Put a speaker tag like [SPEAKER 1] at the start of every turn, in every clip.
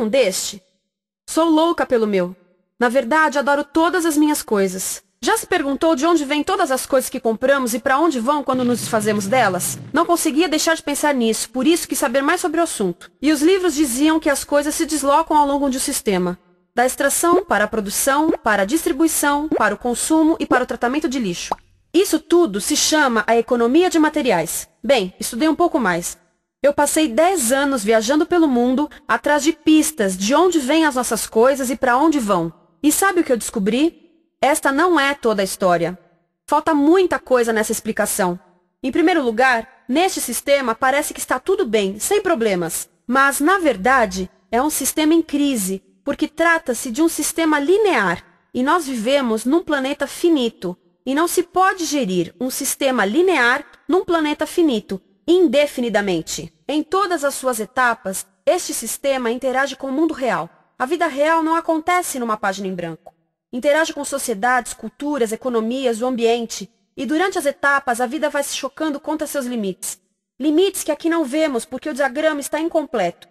[SPEAKER 1] tem um deste? Sou louca pelo meu. Na verdade, adoro todas as minhas coisas. Já se perguntou de onde vêm todas as coisas que compramos e para onde vão quando nos desfazemos delas? Não conseguia deixar de pensar nisso, por isso quis saber mais sobre o assunto. E os livros diziam que as coisas se deslocam ao longo de um sistema. Da extração, para a produção, para a distribuição, para o consumo e para o tratamento de lixo. Isso tudo se chama a economia de materiais. Bem, estudei um pouco mais. Eu passei 10 anos viajando pelo mundo, atrás de pistas de onde vêm as nossas coisas e para onde vão. E sabe o que eu descobri? Esta não é toda a história. Falta muita coisa nessa explicação. Em primeiro lugar, neste sistema parece que está tudo bem, sem problemas. Mas, na verdade, é um sistema em crise, porque trata-se de um sistema linear, e nós vivemos num planeta finito, e não se pode gerir um sistema linear num planeta finito, indefinidamente. Em todas as suas etapas, este sistema interage com o mundo real. A vida real não acontece numa página em branco. Interage com sociedades, culturas, economias, o ambiente, e durante as etapas a vida vai se chocando contra seus limites. Limites que aqui não vemos porque o diagrama está incompleto.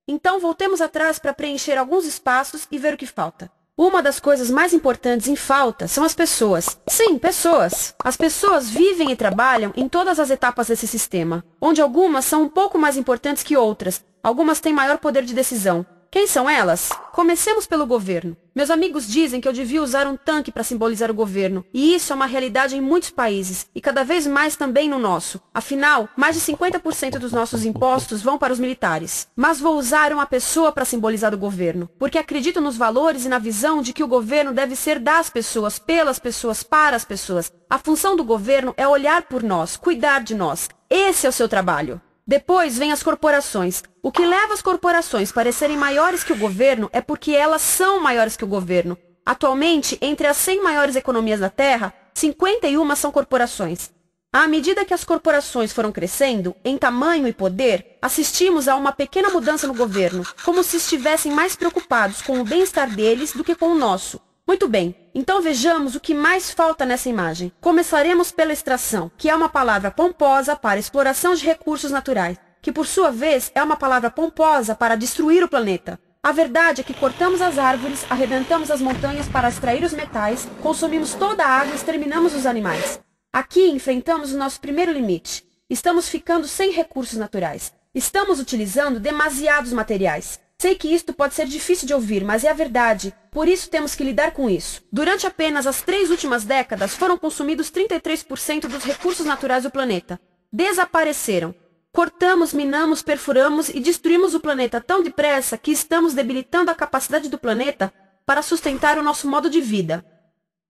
[SPEAKER 1] Então voltemos atrás para preencher alguns espaços e ver o que falta. Uma das coisas mais importantes em falta são as pessoas. Sim, pessoas. As pessoas vivem e trabalham em todas as etapas desse sistema, onde algumas são um pouco mais importantes que outras, algumas têm maior poder de decisão. Quem são elas? Comecemos pelo governo. Meus amigos dizem que eu devia usar um tanque para simbolizar o governo, e isso é uma realidade em muitos países, e cada vez mais também no nosso. Afinal, mais de 50% dos nossos impostos vão para os militares. Mas vou usar uma pessoa para simbolizar o governo, porque acredito nos valores e na visão de que o governo deve ser das pessoas, pelas pessoas, para as pessoas. A função do governo é olhar por nós, cuidar de nós. Esse é o seu trabalho. Depois vem as corporações. O que leva as corporações a parecerem maiores que o governo é porque elas são maiores que o governo. Atualmente, entre as 100 maiores economias da Terra, 51 são corporações. À medida que as corporações foram crescendo, em tamanho e poder, assistimos a uma pequena mudança no governo, como se estivessem mais preocupados com o bem-estar deles do que com o nosso. Muito bem, então vejamos o que mais falta nessa imagem. Começaremos pela extração, que é uma palavra pomposa para exploração de recursos naturais, que por sua vez é uma palavra pomposa para destruir o planeta. A verdade é que cortamos as árvores, arrebentamos as montanhas para extrair os metais, consumimos toda a água e exterminamos os animais. Aqui enfrentamos o nosso primeiro limite. Estamos ficando sem recursos naturais. Estamos utilizando demasiados materiais. Sei que isto pode ser difícil de ouvir, mas é a verdade. Por isso temos que lidar com isso. Durante apenas as 3 últimas décadas, foram consumidos 33% dos recursos naturais do planeta. Desapareceram. Cortamos, minamos, perfuramos e destruímos o planeta tão depressa que estamos debilitando a capacidade do planeta para sustentar o nosso modo de vida.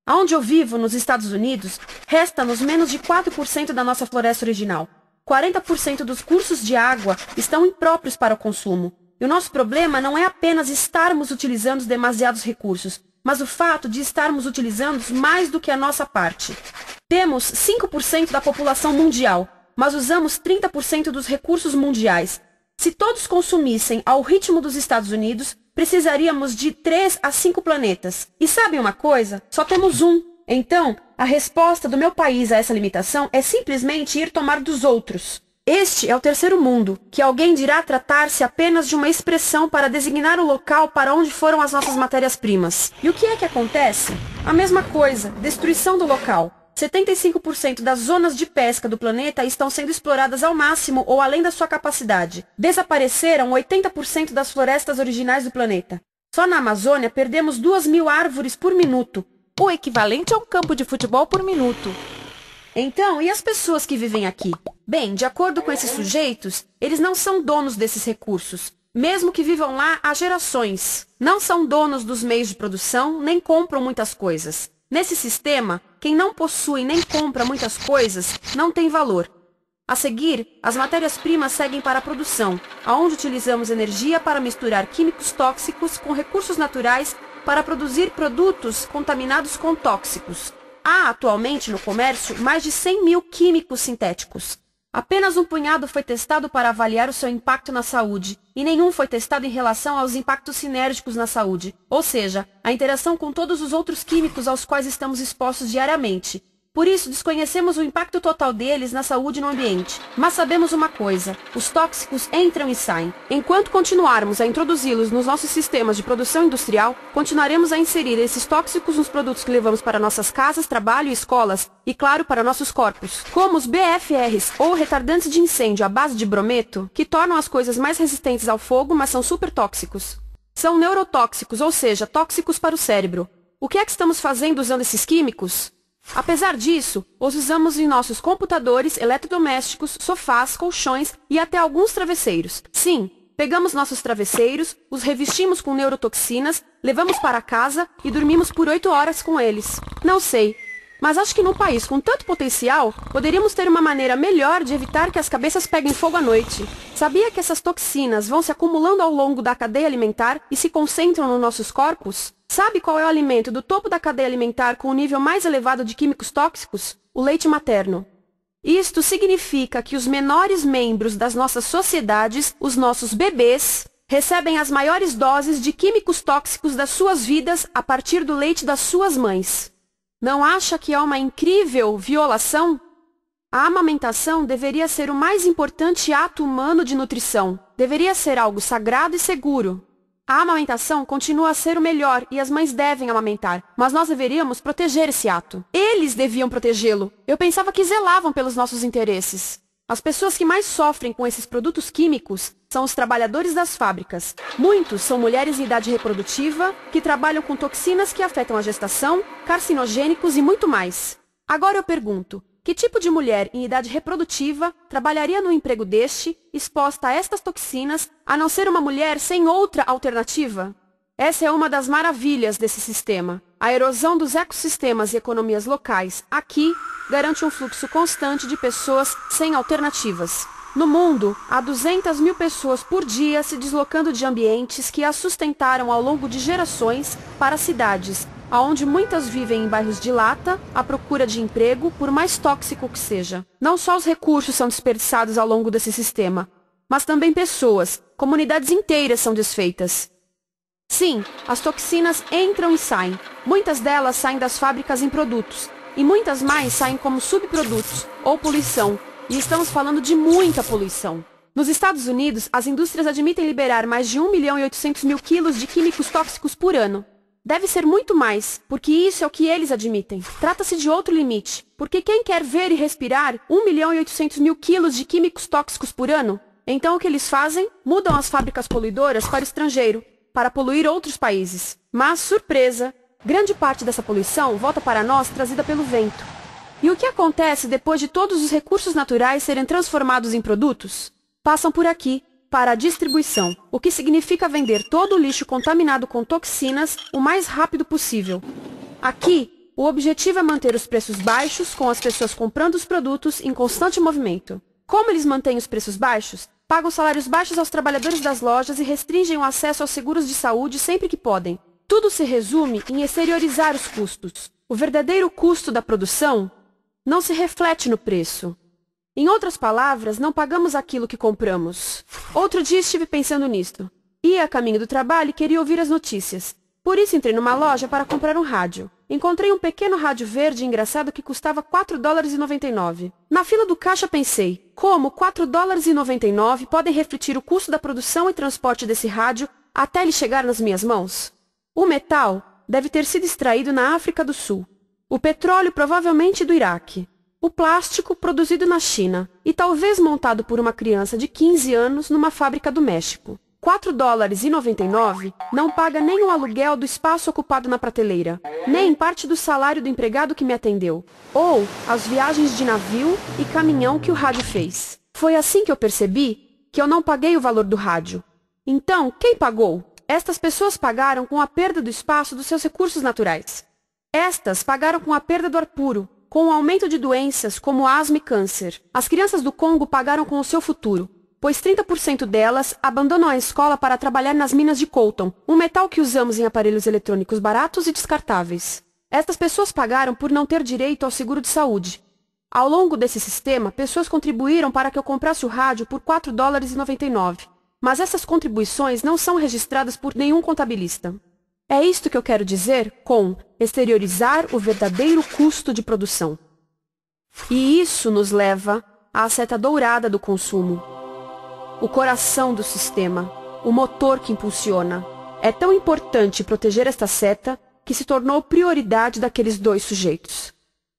[SPEAKER 1] Onde eu vivo, nos Estados Unidos, resta-nos menos de 4% da nossa floresta original. 40% dos cursos de água estão impróprios para o consumo. E o nosso problema não é apenas estarmos utilizando demasiados recursos, mas o fato de estarmos utilizando mais do que a nossa parte. Temos 5% da população mundial, mas usamos 30% dos recursos mundiais. Se todos consumissem ao ritmo dos Estados Unidos, precisaríamos de 3 a 5 planetas. E sabem uma coisa? Só temos um. Então, a resposta do meu país a essa limitação é simplesmente ir tomar dos outros. Este é o terceiro mundo, que alguém dirá tratar-se apenas de uma expressão para designar o local para onde foram as nossas matérias-primas. E o que é que acontece? A mesma coisa, destruição do local. 75% das zonas de pesca do planeta estão sendo exploradas ao máximo ou além da sua capacidade. Desapareceram 80% das florestas originais do planeta. Só na Amazônia perdemos 2.000 árvores por minuto,
[SPEAKER 2] o equivalente a um campo de futebol por minuto.
[SPEAKER 1] Então, e as pessoas que vivem aqui? Bem, de acordo com esses sujeitos, eles não são donos desses recursos, mesmo que vivam lá há gerações. Não são donos dos meios de produção, nem compram muitas coisas. Nesse sistema, quem não possui nem compra muitas coisas não tem valor. A seguir, as matérias-primas seguem para a produção, onde utilizamos energia para misturar químicos tóxicos com recursos naturais para produzir produtos contaminados com tóxicos. Há atualmente no comércio mais de 100.000 químicos sintéticos. Apenas um punhado foi testado para avaliar o seu impacto na saúde, e nenhum foi testado em relação aos impactos sinérgicos na saúde, ou seja, a interação com todos os outros químicos aos quais estamos expostos diariamente. Por isso, desconhecemos o impacto total deles na saúde e no ambiente. Mas sabemos uma coisa: os tóxicos entram e saem. Enquanto continuarmos a introduzi-los nos nossos sistemas de produção industrial, continuaremos a inserir esses tóxicos nos produtos que levamos para nossas casas, trabalho e escolas, e claro, para nossos corpos. Como os BFRs, ou retardantes de incêndio à base de brometo, que tornam as coisas mais resistentes ao fogo, mas são super tóxicos. São neurotóxicos, ou seja, tóxicos para o cérebro. O que é que estamos fazendo usando esses químicos? Apesar disso, os usamos em nossos computadores, eletrodomésticos, sofás, colchões e até alguns travesseiros. Sim, pegamos nossos travesseiros, os revestimos com neurotoxinas, levamos para casa e dormimos por 8 horas com eles. Não sei, mas acho que num país com tanto potencial, poderíamos ter uma maneira melhor de evitar que as cabeças peguem fogo à noite. Sabia que essas toxinas vão se acumulando ao longo da cadeia alimentar e se concentram nos nossos corpos? Sabe qual é o alimento do topo da cadeia alimentar com o nível mais elevado de químicos tóxicos? O leite materno. Isto significa que os menores membros das nossas sociedades, os nossos bebês, recebem as maiores doses de químicos tóxicos das suas vidas a partir do leite das suas mães. Não acha que é uma incrível violação? A amamentação deveria ser o mais importante ato humano de nutrição. Deveria ser algo sagrado e seguro. A amamentação continua a ser o melhor e as mães devem amamentar, mas nós deveríamos proteger esse ato. Eles deviam protegê-lo. Eu pensava que zelavam pelos nossos interesses. As pessoas que mais sofrem com esses produtos químicos são os trabalhadores das fábricas. Muitos são mulheres em idade reprodutiva que trabalham com toxinas que afetam a gestação, carcinogênicos e muito mais. Agora eu pergunto: que tipo de mulher em idade reprodutiva trabalharia num emprego deste, exposta a estas toxinas, a não ser uma mulher sem outra alternativa? Essa é uma das maravilhas desse sistema. A erosão dos ecossistemas e economias locais aqui garante um fluxo constante de pessoas sem alternativas. No mundo, há 200 mil pessoas por dia se deslocando de ambientes que as sustentaram ao longo de gerações para cidades, onde muitas vivem em bairros de lata, à procura de emprego, por mais tóxico que seja. Não só os recursos são desperdiçados ao longo desse sistema, mas também pessoas, comunidades inteiras são desfeitas. Sim, as toxinas entram e saem. Muitas delas saem das fábricas em produtos, e muitas mais saem como subprodutos, ou poluição, e estamos falando de muita poluição. Nos Estados Unidos, as indústrias admitem liberar mais de 1.800.000 quilos de químicos tóxicos por ano. Deve ser muito mais, porque isso é o que eles admitem. Trata-se de outro limite, porque quem quer ver e respirar 1.800.000 quilos de químicos tóxicos por ano? Então o que eles fazem? Mudam as fábricas poluidoras para o estrangeiro, para poluir outros países. Mas, surpresa, grande parte dessa poluição volta para nós trazida pelo vento. E o que acontece depois de todos os recursos naturais serem transformados em produtos? Passam por aqui, para a distribuição, o que significa vender todo o lixo contaminado com toxinas o mais rápido possível. Aqui, o objetivo é manter os preços baixos, com as pessoas comprando os produtos em constante movimento. Como eles mantêm os preços baixos? Pagam salários baixos aos trabalhadores das lojas e restringem o acesso aos seguros de saúde sempre que podem. Tudo se resume em exteriorizar os custos. O verdadeiro custo da produção não se reflete no preço. Em outras palavras, não pagamos aquilo que compramos. Outro dia estive pensando nisto. Ia a caminho do trabalho e queria ouvir as notícias. Por isso entrei numa loja para comprar um rádio. Encontrei um pequeno rádio verde engraçado que custava $4,99. Na fila do caixa pensei, como $4,99 podem refletir o custo da produção e transporte desse rádio até ele chegar nas minhas mãos? O metal deve ter sido extraído na África do Sul. O petróleo provavelmente do Iraque. O plástico produzido na China e talvez montado por uma criança de 15 anos numa fábrica do México. $4,99 não paga nem o aluguel do espaço ocupado na prateleira, nem parte do salário do empregado que me atendeu, ou as viagens de navio e caminhão que o rádio fez. Foi assim que eu percebi que eu não paguei o valor do rádio. Então, quem pagou? Estas pessoas pagaram com a perda do espaço dos seus recursos naturais. Estas pagaram com a perda do ar puro, com o aumento de doenças como asma e câncer. As crianças do Congo pagaram com o seu futuro, pois 30% delas abandonam a escola para trabalhar nas minas de coltan, um metal que usamos em aparelhos eletrônicos baratos e descartáveis. Estas pessoas pagaram por não ter direito ao seguro de saúde. Ao longo desse sistema, pessoas contribuíram para que eu comprasse o rádio por $4,99. Mas essas contribuições não são registradas por nenhum contabilista. É isto que eu quero dizer com exteriorizar o verdadeiro custo de produção. E isso nos leva à seta dourada do consumo. O coração do sistema, o motor que impulsiona. É tão importante proteger esta seta que se tornou prioridade daqueles dois sujeitos.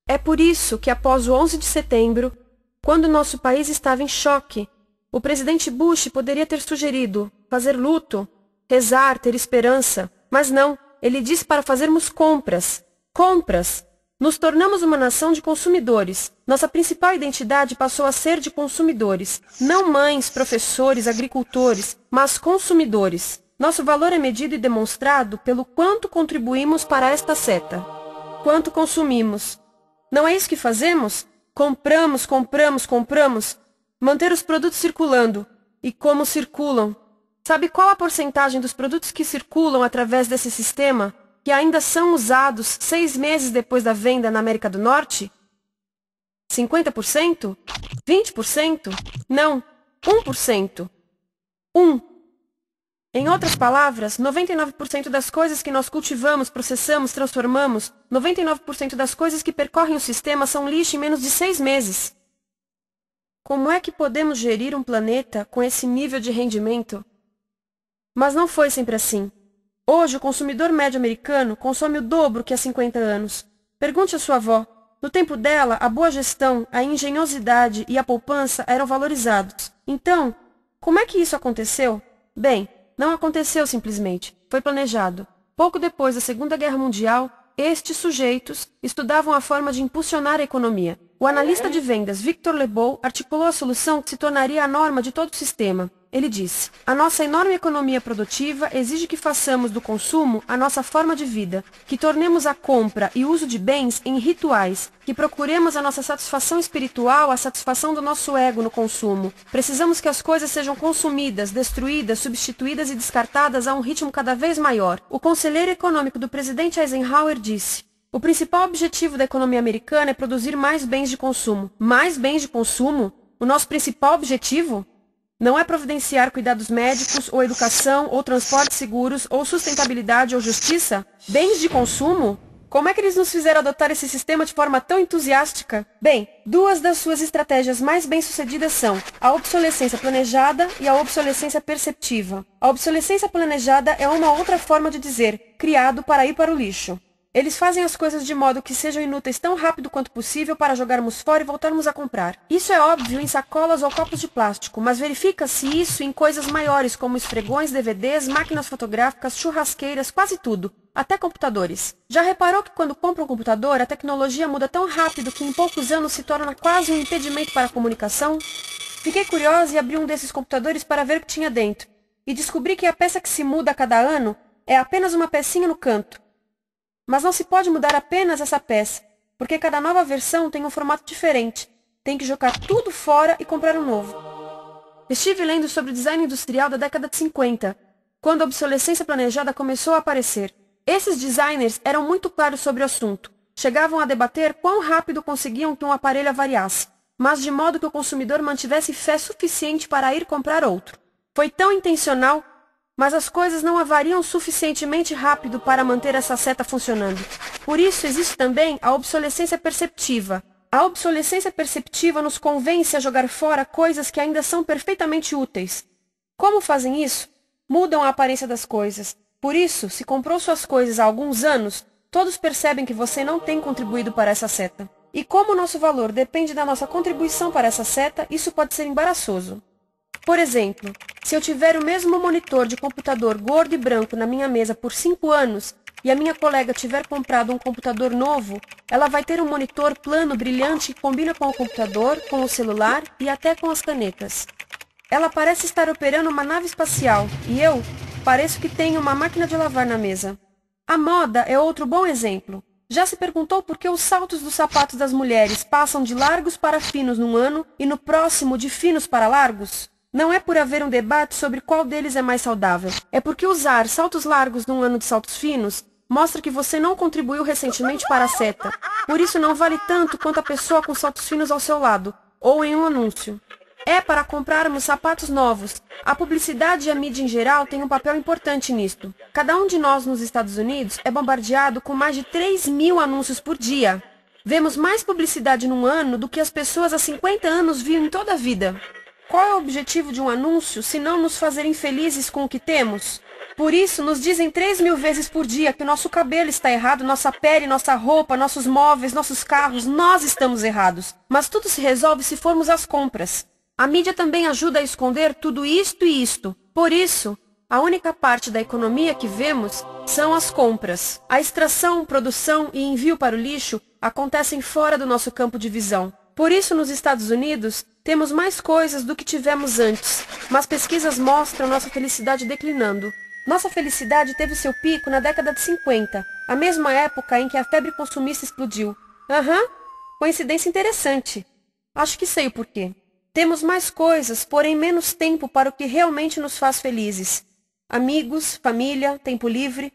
[SPEAKER 1] É por isso que após o 11 de setembro, quando nosso país estava em choque, o presidente Bush poderia ter sugerido fazer luto, rezar, ter esperança, mas não, ele disse para fazermos compras. Compras! Nos tornamos uma nação de consumidores. Nossa principal identidade passou a ser de consumidores. Não mães, professores, agricultores, mas consumidores. Nosso valor é medido e demonstrado pelo quanto contribuímos para esta seta. Quanto consumimos. Não é isso que fazemos? Compramos, compramos, compramos. Manter os produtos circulando. E como circulam? Sabe qual a porcentagem dos produtos que circulam através desse sistema que ainda são usados 6 meses depois da venda na América do Norte? 50%? 20%? Não, 1%. 1. Em outras palavras, 99% das coisas que nós cultivamos, processamos, transformamos, 99% das coisas que percorrem o sistema são lixo em menos de 6 meses. Como é que podemos gerir um planeta com esse nível de rendimento? Mas não foi sempre assim. Hoje, o consumidor médio americano consome o dobro que há 50 anos. Pergunte à sua avó. No tempo dela, a boa gestão, a engenhosidade e a poupança eram valorizados. Então, como é que isso aconteceu? Bem, não aconteceu simplesmente. Foi planejado. Pouco depois da Segunda Guerra Mundial, estes sujeitos estudavam a forma de impulsionar a economia. O analista de vendas Victor Lebow articulou a solução que se tornaria a norma de todo o sistema. Ele disse: a nossa enorme economia produtiva exige que façamos do consumo a nossa forma de vida, que tornemos a compra e uso de bens em rituais, que procuremos a nossa satisfação espiritual, a satisfação do nosso ego no consumo. Precisamos que as coisas sejam consumidas, destruídas, substituídas e descartadas a um ritmo cada vez maior. O conselheiro econômico do presidente Eisenhower disse: o principal objetivo da economia americana é produzir mais bens de consumo. Mais bens de consumo? O nosso principal objetivo? Não é providenciar cuidados médicos, ou educação, ou transportes seguros, ou sustentabilidade, ou justiça? Bens de consumo? Como é que eles nos fizeram adotar esse sistema de forma tão entusiástica? Bem, 2 das suas estratégias mais bem-sucedidas são a obsolescência planejada e a obsolescência perceptiva. A obsolescência planejada é uma outra forma de dizer criado para ir para o lixo. Eles fazem as coisas de modo que sejam inúteis tão rápido quanto possível para jogarmos fora e voltarmos a comprar. Isso é óbvio em sacolas ou copos de plástico, mas verifica-se isso em coisas maiores como esfregões, DVDs, máquinas fotográficas, churrasqueiras, quase tudo, até computadores. Já reparou que quando compra um computador, a tecnologia muda tão rápido que em poucos anos se torna quase um impedimento para a comunicação? Fiquei curiosa e abri um desses computadores para ver o que tinha dentro, e descobri que a peça que se muda a cada ano é apenas uma pecinha no canto. Mas não se pode mudar apenas essa peça, porque cada nova versão tem um formato diferente. Tem que jogar tudo fora e comprar um novo. Estive lendo sobre o design industrial da década de 50, quando a obsolescência planejada começou a aparecer. Esses designers eram muito claros sobre o assunto. Chegavam a debater quão rápido conseguiam que um aparelho avariasse, mas de modo que o consumidor mantivesse fé suficiente para ir comprar outro. Foi tão intencional, mas as coisas não avariam suficientemente rápido para manter essa seta funcionando. Por isso existe também a obsolescência perceptiva. A obsolescência perceptiva nos convence a jogar fora coisas que ainda são perfeitamente úteis. Como fazem isso? Mudam a aparência das coisas. Por isso, se comprou suas coisas há alguns anos, todos percebem que você não tem contribuído para essa seta. E como o nosso valor depende da nossa contribuição para essa seta, isso pode ser embaraçoso. Por exemplo, se eu tiver o mesmo monitor de computador gordo e branco na minha mesa por 5 anos e a minha colega tiver comprado um computador novo, ela vai ter um monitor plano brilhante que combina com o computador, com o celular e até com as canetas. Ela parece estar operando uma nave espacial e eu pareço que tenho uma máquina de lavar na mesa. A moda é outro bom exemplo. Já se perguntou por que os saltos dos sapatos das mulheres passam de largos para finos num ano e no próximo de finos para largos? Não é por haver um debate sobre qual deles é mais saudável. É porque usar saltos largos num ano de saltos finos mostra que você não contribuiu recentemente para a seta. Por isso não vale tanto quanto a pessoa com saltos finos ao seu lado, ou em um anúncio. É para comprarmos sapatos novos. A publicidade e a mídia em geral têm um papel importante nisto. Cada um de nós nos Estados Unidos é bombardeado com mais de 3.000 anúncios por dia. Vemos mais publicidade num ano do que as pessoas há 50 anos viam em toda a vida. Qual é o objetivo de um anúncio, se não nos fazer infelizes com o que temos? Por isso, nos dizem 3.000 vezes por dia que o nosso cabelo está errado, nossa pele, nossa roupa, nossos móveis, nossos carros, nós estamos errados. Mas tudo se resolve se formos às compras. A mídia também ajuda a esconder tudo isto e isto. Por isso, a única parte da economia que vemos são as compras. A extração, produção e envio para o lixo acontecem fora do nosso campo de visão. Por isso, nos Estados Unidos, temos mais coisas do que tivemos antes, mas pesquisas mostram nossa felicidade declinando. Nossa felicidade teve seu pico na década de 50, a mesma época em que a febre consumista explodiu. Coincidência interessante. Acho que sei o porquê. Temos mais coisas, porém menos tempo para o que realmente nos faz felizes. Amigos, família, tempo livre.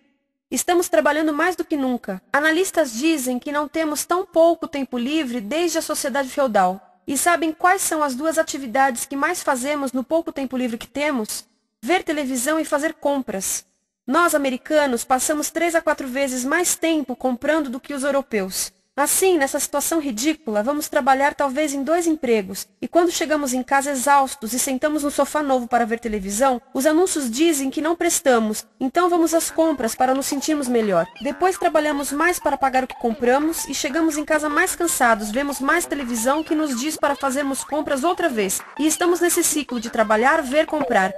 [SPEAKER 1] Estamos trabalhando mais do que nunca. Analistas dizem que não temos tão pouco tempo livre desde a sociedade feudal. E sabem quais são as duas atividades que mais fazemos no pouco tempo livre que temos? Ver televisão e fazer compras. Nós, americanos, passamos 3 a 4 vezes mais tempo comprando do que os europeus. Assim, nessa situação ridícula, vamos trabalhar talvez em 2 empregos, e quando chegamos em casa exaustos e sentamos no sofá novo para ver televisão, os anúncios dizem que não prestamos, então vamos às compras para nos sentirmos melhor. Depois trabalhamos mais para pagar o que compramos e chegamos em casa mais cansados, vemos mais televisão que nos diz para fazermos compras outra vez. E estamos nesse ciclo de trabalhar, ver, comprar.